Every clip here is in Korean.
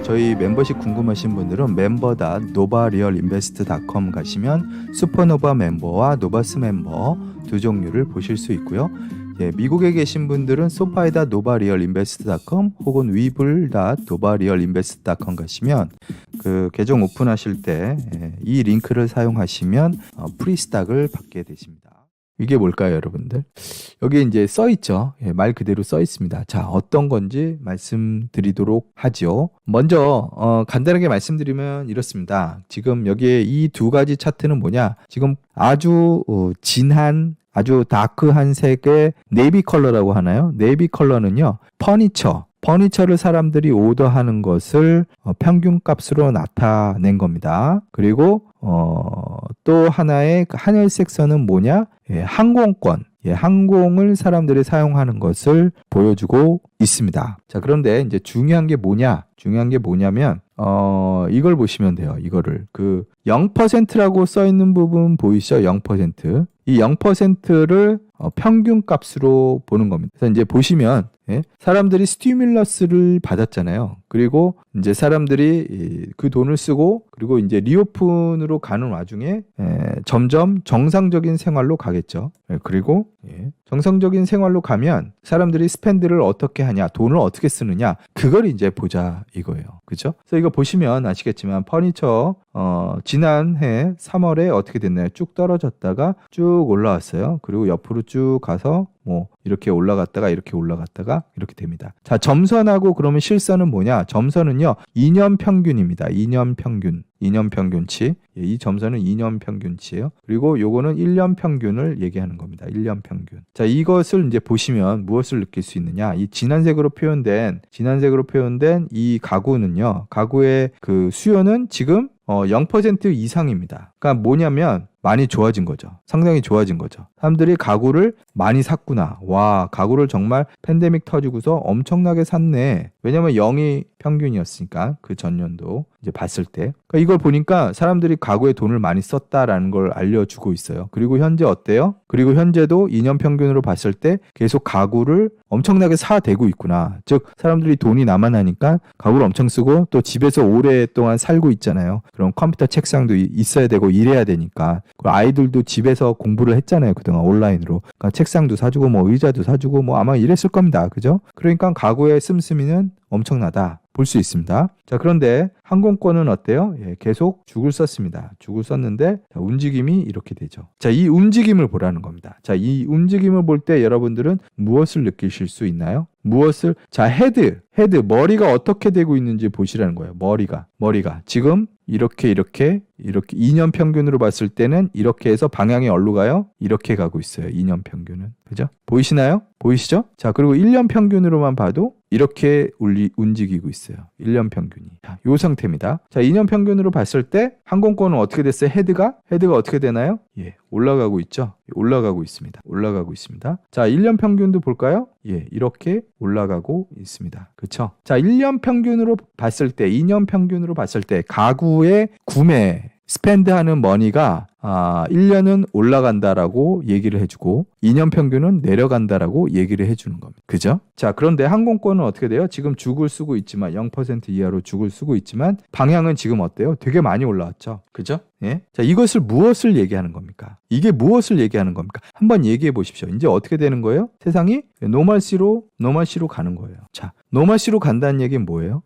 저희 멤버십 궁금하신 분들은 member.novarealinvest.com 가시면 슈퍼노바 멤버와 노바스 멤버 두 종류를 보실 수 있고요. 미국에 계신 분들은 sofi.novarealinvest.com 혹은 webull.novarealinvest.com 가시면 그 계정 오픈하실 때 이 링크를 사용하시면 프리스탁을 받게 되십니다. 이게 뭘까요, 여러분들? 여기 이제 써 있죠. 말 그대로 써 있습니다. 자, 어떤 건지 말씀드리도록 하죠. 먼저 간단하게 말씀드리면 이렇습니다. 지금 여기에 이 두 가지 차트는 뭐냐? 지금 아주 진한, 아주 다크한 색의 네이비 컬러라고 하나요? 네이비 컬러는요, 퍼니처를 사람들이 오더하는 것을 평균값으로 나타낸 겁니다. 그리고 또 하나의 하늘색 선은 뭐냐? 항공권. 항공을 사람들이 사용하는 것을 보여주고 있습니다. 자, 그런데 이제 중요한 게 뭐냐면 이걸 보시면 돼요. 이거를 그 0%라고 써 있는 부분 보이시죠? 0%. 이 0%를 평균값으로 보는 겁니다. 그래서 이제 보시면 사람들이 스티뮬러스를 받았잖아요. 그리고 이제 사람들이 그 돈을 쓰고 그리고 이제 리오픈으로 가는 와중에 점점 정상적인 생활로 가겠죠. 그리고 정상적인 생활로 가면 사람들이 스펜드를 어떻게 하냐, 돈을 어떻게 쓰느냐, 그걸 이제 보자 이거예요. 그죠? 그래서 이거 보시면 아시겠지만 퍼니처 지난해 3월에 어떻게 됐나요? 쭉 떨어졌다가 쭉 올라왔어요. 그리고 옆으로 쭉 가서 뭐 이렇게 올라갔다가 이렇게 됩니다. 자, 점선하고 그러면 실선은 뭐냐? 점선은요 2년 평균입니다. 2년 평균치. 이 점선은 2년 평균치예요. 그리고 요거는 1년 평균을 얘기하는 겁니다. 1년 평균. 자, 이것을 이제 보시면 무엇을 느낄 수 있느냐? 이 진한색으로 표현된 이 가구는요. 가구의 그 수요는 지금 0% 이상입니다. 그러니까 뭐냐면 많이 좋아진 거죠. 상당히 좋아진 거죠. 사람들이 가구를 많이 샀구나. 와, 가구를 정말 팬데믹 터지고서 엄청나게 샀네. 왜냐면 0이 평균이었으니까 그 전년도 이제 봤을 때. 그러니까 이걸 보니까 사람들이 가구에 돈을 많이 썼다라는 걸 알려주고 있어요. 그리고 현재 어때요? 그리고 현재도 2년 평균으로 봤을 때 계속 가구를 엄청나게 사대고 있구나. 즉 사람들이 돈이 남아나니까 가구를 엄청 쓰고 또 집에서 오랫동안 살고 있잖아요. 그럼 컴퓨터 책상도 있어야 되고 일해야 되니까. 그리고 아이들도 집에서 공부를 했잖아요. 그동안 온라인으로. 그러니까 책상도 사주고 뭐 의자도 사주고 뭐 아마 이랬을 겁니다. 그죠? 그러니까 가구의 씀씀이는 엄청나다. 볼 수 있습니다. 자, 그런데 항공권은 어때요? 계속 죽을 썼습니다. 죽을 썼는데 움직임이 이렇게 되죠. 자, 이 움직임을 보라는 겁니다. 자, 이 움직임을 볼 때 여러분들은 무엇을 느끼실 수 있나요? 자, 헤드, 머리가 어떻게 되고 있는지 보시라는 거예요. 머리가 지금 이렇게 2년 평균으로 봤을 때는 이렇게 해서 방향이 어디로 가요? 이렇게 가고 있어요. 2년 평균은. 그죠? 보이시나요? 보이시죠? 자, 그리고 1년 평균으로만 봐도 이렇게 움직이고 있어요. 1년 평균이. 자, 요 상태입니다. 자, 2년 평균으로 봤을 때 항공권은 어떻게 됐어요? 헤드가 어떻게 되나요? 올라가고 있죠? 올라가고 있습니다. 자, 1년 평균도 볼까요? 이렇게 올라가고 있습니다. 그렇죠? 자, 1년 평균으로 봤을 때, 2년 평균으로 봤을 때 가구의 구매 스펜드하는 머니가 1년은 올라간다라고 얘기를 해주고 2년 평균은 내려간다라고 얘기를 해주는 겁니다. 그죠? 자, 그런데 항공권은 어떻게 돼요? 지금 죽을 쓰고 있지만 0% 이하로 죽을 쓰고 있지만 방향은 지금 어때요? 되게 많이 올라왔죠. 그죠? 자, 이것을 무엇을 얘기하는 겁니까? 이게 무엇을 얘기하는 겁니까? 한번 얘기해 보십시오. 이제 어떻게 되는 거예요? 세상이 노멀시로 가는 거예요. 자, 노멀시로 간다는 얘기는 뭐예요?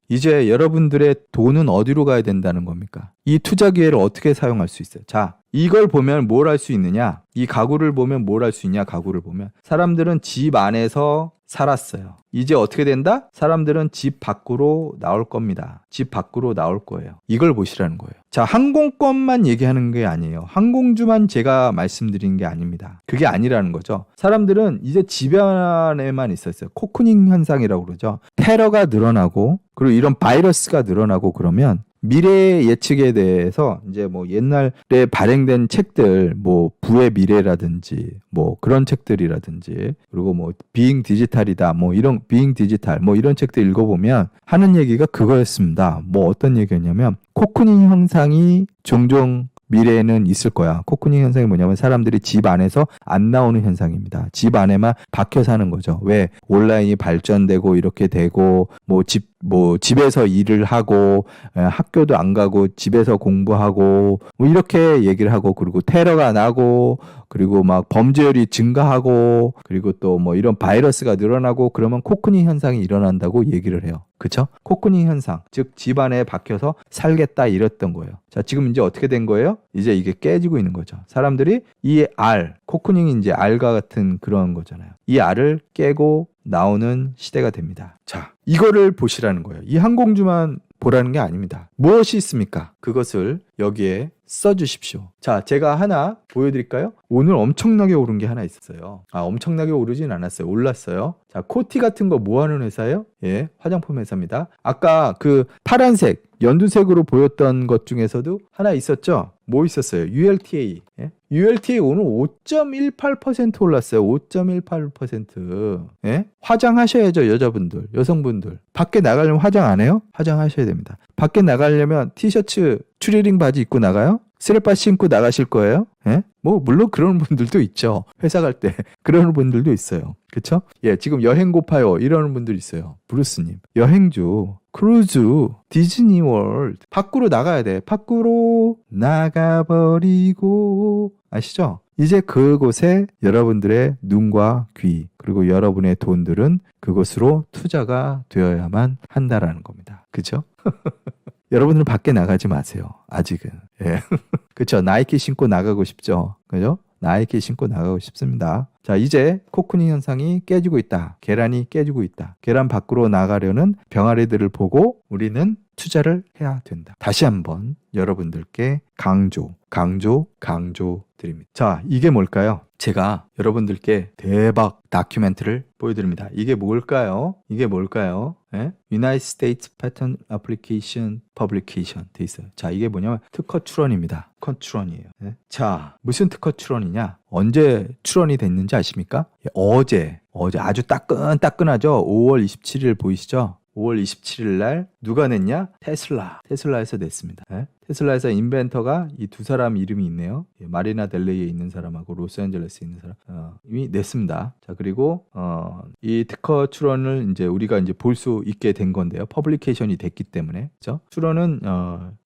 이제 여러분들의 돈은 어디로 가야 된다는 겁니까? 이 투자 기회를 어떻게 사용할 수 있어요? 자, 이걸 보면 뭘 할 수 있느냐? 이 가구를 보면 뭘 할 수 있냐? 가구를 보면 사람들은 집 안에서 살았어요. 이제 어떻게 된다? 사람들은 집 밖으로 나올 겁니다. 집 밖으로 나올 거예요. 이걸 보시라는 거예요. 자, 항공권만 얘기하는 게 아니에요. 항공주만 제가 말씀드린 게 아닙니다. 그게 아니라는 거죠. 사람들은 이제 집 안에만 있었어요. 코쿠닝 현상이라고 그러죠. 테러가 늘어나고 그리고 이런 바이러스가 늘어나고 그러면 미래 예측에 대해서 이제 뭐 옛날에 발행된 책들, 뭐 부의 미래라든지 뭐 그런 책들이라든지, 그리고 뭐 비잉 디지털이다, 뭐 이런 비잉 디지털 뭐 이런 책들 읽어보면 하는 얘기가 그거였습니다. 뭐 어떤 얘기였냐면 코크닉 현상이 종종 미래에는 있을 거야. 코크닉 현상이 뭐냐면 사람들이 집 안에서 안 나오는 현상입니다. 집 안에만 박혀 사는 거죠. 왜? 온라인이 발전되고 이렇게 되고 집에서 일을 하고 학교도 안 가고 집에서 공부하고 뭐 이렇게 얘기를 하고, 그리고 테러가 나고, 그리고 막 범죄율이 증가하고, 그리고 또 뭐 이런 바이러스가 늘어나고, 그러면 코크닉 현상이 일어난다고 얘기를 해요. 그쵸? 코크닉 현상, 즉 집안에 박혀서 살겠다 이랬던 거예요. 자, 지금 이제 어떻게 된 거예요? 이제 이게 깨지고 있는 거죠. 사람들이 이 코크닉이 이제 알과 같은 그런 거잖아요. 이 알을 깨고 나오는 시대가 됩니다. 자, 이거를 보시라는 거예요. 이 한 공주만 보라는 게 아닙니다. 무엇이 있습니까? 그것을 여기에 써주십시오. 자, 제가 하나 보여드릴까요? 오늘 엄청나게 오른 게 하나 있었어요. 엄청나게 오르진 않았어요. 올랐어요. 자, 코티 같은 거 뭐 하는 회사예요? 예, 화장품 회사입니다. 아까 그 파란색, 연두색으로 보였던 것 중에서도 하나 있었죠? 뭐 있었어요? ULTA. 예? ULTA 오늘 5.18% 올랐어요. 5.18%. 예? 화장하셔야죠, 여자분들, 여성분들. 밖에 나가려면 화장 안 해요? 화장하셔야 됩니다. 밖에 나가려면 티셔츠, 추리닝 바지 입고 나가요? 스레빠 신고 나가실 거예요? 예? 뭐 물론 그런 분들도 있죠. 회사 갈 때 그런 분들도 있어요. 그쵸? 예, 지금 여행 고파요 이러는 분들 있어요. 브루스님, 여행주, 크루즈, 디즈니월드 밖으로 나가야 돼. 밖으로 나가버리고, 아시죠? 이제 그곳에 여러분들의 눈과 귀, 그리고 여러분의 돈들은 그곳으로 투자가 되어야만 한다라는 겁니다. 그죠? 여러분들은 밖에 나가지 마세요. 아직은. 예. 그쵸? 나이키 신고 나가고 싶죠? 그죠? 나이키 신고 나가고 싶습니다. 자, 이제 코크닉 현상이 깨지고 있다. 계란이 깨지고 있다. 계란 밖으로 나가려는 병아리들을 보고 우리는 투자를 해야 된다. 다시 한번 여러분들께 강조 드립니다. 자, 이게 뭘까요? 제가 여러분들께 대박 다큐멘터리를 보여드립니다. 이게 뭘까요? 예? United States Patent Application Publication 돼 있어요. 자, 이게 뭐냐면 특허 출원입니다. 특허 출원이에요. 예? 자, 무슨 특허 출원이냐? 언제 출원이 됐는지 아십니까? 예, 어제 아주 따끈하죠? 5월 27일 보이시죠? 5월 27일 날 누가 냈냐? 테슬라에서 냈습니다. 예? 테슬라에서 인벤터가 이 두 사람 이름이 있네요. 예, 마리나 델레이에 있는 사람하고 로스앤젤레스에 있는 사람이 냈습니다. 자, 그리고 이 특허 출원을 이제 우리가 이제 볼 수 있게 된 건데요. 퍼블리케이션이 됐기 때문에. 그렇죠? 출원은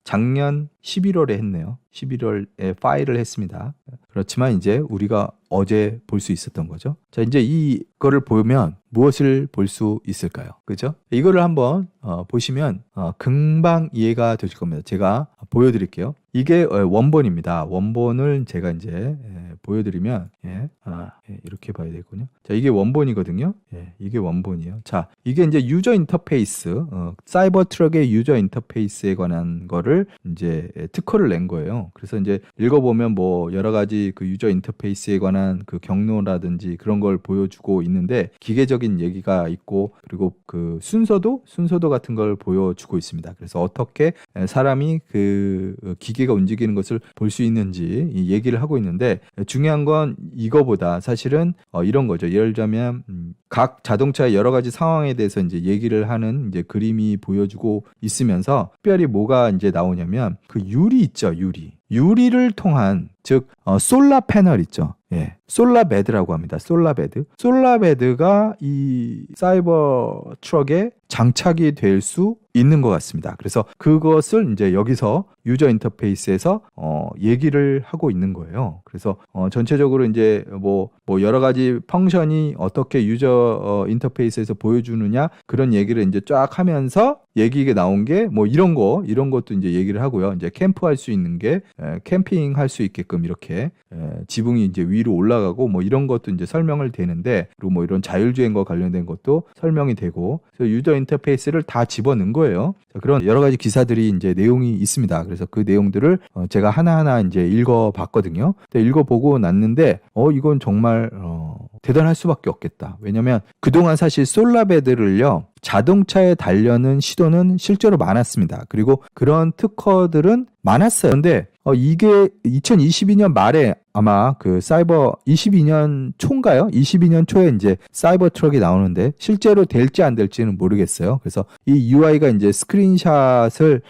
작년 11월에 했네요. 11월에 파일을 했습니다. 그렇지만 이제 우리가 어제 볼 수 있었던 거죠. 자, 이제 이거를 보면 무엇을 볼 수 있을까요? 그죠? 이거를 한번 보시면 금방 이해가 되실 겁니다. 제가 보여드릴게요. 이게 원본입니다. 원본을 제가 이제 보여드리면 이렇게 봐야 되겠군요. 자, 이게 원본이거든요. 예, 이게 원본이에요. 자, 이게 이제 유저 인터페이스, 사이버 트럭의 유저 인터페이스에 관한 거를 이제 특허를 낸 거예요. 그래서 이제 읽어보면 뭐 여러 가지 그 유저 인터페이스에 관한 그 경로라든지 그런 걸 보여주고 있는데, 기계적인 얘기가 있고, 그리고 그 순서도 같은 걸 보여주고 있습니다. 그래서 어떻게 사람이 그 기계가 움직이는 것을 볼 수 있는지 이 얘기를 하고 있는데, 중요한 건 이거보다 사실은 이런 거죠. 예를 들자면 각 자동차의 여러 가지 상황에 대해서 이제 얘기를 하는 이제 그림이 보여주고 있으면서, 특별히 뭐가 이제 나오냐면 그 유리 있죠. 유리를 통한, 즉 솔라 패널 있죠. 예, 솔라베드라고 합니다. 솔라베드가 이 사이버 트럭에 장착이 될 수 있는 것 같습니다. 그래서 그것을 이제 여기서 유저 인터페이스에서 얘기를 하고 있는 거예요. 그래서 전체적으로 이제 뭐 여러 가지 펑션이 어떻게 유저 인터페이스에서 보여주느냐, 그런 얘기를 이제 쫙 하면서 얘기가 나온 게 뭐 이런 것도 이제 얘기를 하고요. 이제 캠프할 수 있는 게 캠핑 할 수 있게끔 이렇게 지붕이 이제 위로 올라가고 뭐 이런 것도 이제 설명을 되는데, 그리고 뭐 이런 자율주행과 관련된 것도 설명이 되고, 그래서 유저 인터페이스를 다 집어넣은 거예요. 자, 그런 여러 가지 기사들이 이제 내용이 있습니다. 그래서 그 내용들을 제가 하나하나 이제 읽어봤거든요. 읽어보고 났는데 이건 정말 대단할 수밖에 없겠다. 왜냐면 그동안 사실 솔라베드를요, 자동차에 달려는 시도는 실제로 많았습니다. 그리고 그런 특허들은 많았어요. 근데 이게 2022년 말에 아마 그 사이버 22년 초인가요? 22년 초에 이제 사이버 트럭이 나오는데 실제로 될지 안 될지는 모르겠어요. 그래서 이 UI가 이제 스크린샷을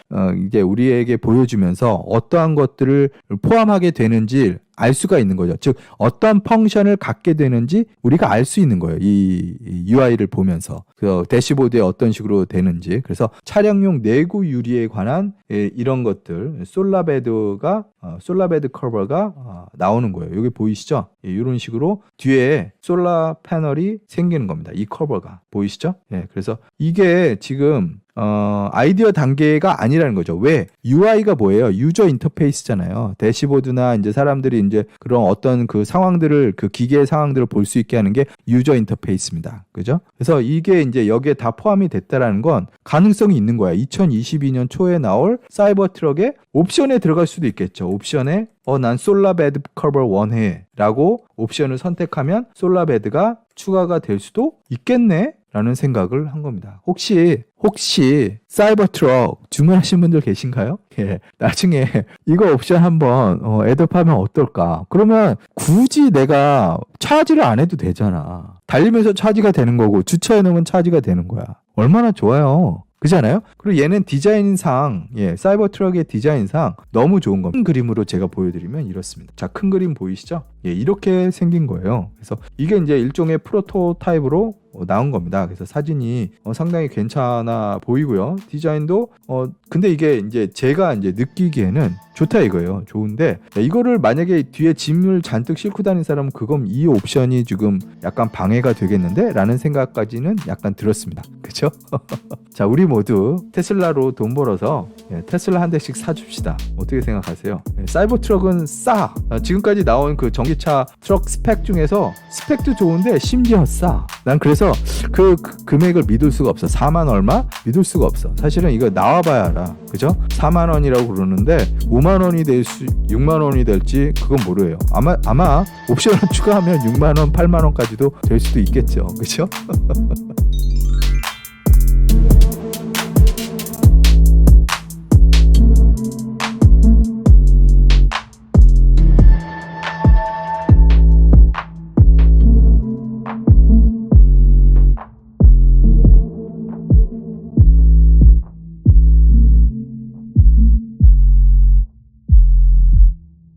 이제 우리에게 보여주면서 어떠한 것들을 포함하게 되는지 알 수가 있는 거죠. 즉 어떤 펑션을 갖게 되는지 우리가 알 수 있는 거예요. 이 UI를 보면서 그 대시보드에 어떤 식으로 되는지. 그래서 차량용 내구 유리에 관한 이런 것들 솔라베드 커버가 나오는 거예요. 여기 보이시죠? 이런 식으로 뒤에 솔라 패널이 생기는 겁니다. 이 커버가 보이시죠? 그래서 이게 지금 아이디어 단계가 아니라는 거죠. 왜? UI가 뭐예요? 유저 인터페이스잖아요. 대시보드나 이제 사람들이 이제 그런 어떤 그 상황들을, 그 기계의 상황들을 볼 수 있게 하는 게 유저 인터페이스입니다. 그죠? 그래서 이게 이제 여기에 다 포함이 됐다라는 건 가능성이 있는 거야. 2022년 초에 나올 사이버 트럭의 옵션에 들어갈 수도 있겠죠. 옵션에 난 솔라베드 커버 원해 라고 옵션을 선택하면 솔라베드가 추가가 될 수도 있겠네 라는 생각을 한 겁니다. 혹시 사이버 트럭 주문하신 분들 계신가요? 나중에 이거 옵션 한번 애드업하면 어떨까? 그러면 굳이 내가 차지를 안 해도 되잖아. 달리면서 차지가 되는 거고 주차해 놓으면 차지가 되는 거야. 얼마나 좋아요. 그렇잖아요? 그리고 얘는 디자인상, 사이버 트럭의 디자인상 너무 좋은 겁니다. 큰 그림으로 제가 보여드리면 이렇습니다. 자, 큰 그림 보이시죠? 이렇게 생긴 거예요. 그래서 이게 이제 일종의 프로토타입으로 나온 겁니다. 그래서 사진이 상당히 괜찮아 보이고요. 디자인도 근데 이게 이제 제가 이제 느끼기에는 좋다 이거예요. 좋은데 이거를 만약에 뒤에 짐을 잔뜩 싣고 다니는 사람은 그건 이 옵션이 지금 약간 방해가 되겠는데? 라는 생각까지는 약간 들었습니다. 그쵸? 자, 우리 모두 테슬라로 돈 벌어서 테슬라 한 대씩 사줍시다. 어떻게 생각하세요? 사이버 트럭은 싸. 지금까지 나온 그 전기차 트럭 스펙 중에서 스펙도 좋은데 심지어 싸. 난 그래서 그 금액을 믿을 수가 없어. 4만 얼마? 믿을 수가 없어. 사실은 이거 나와봐야 알아. 그죠? 4만 원이라고 그러는데 5만 원이 될지 6만 원이 될지 그건 모르요. 아마 옵션을 추가하면 6만 원, 8만 원까지도 될 수도 있겠죠. 그죠?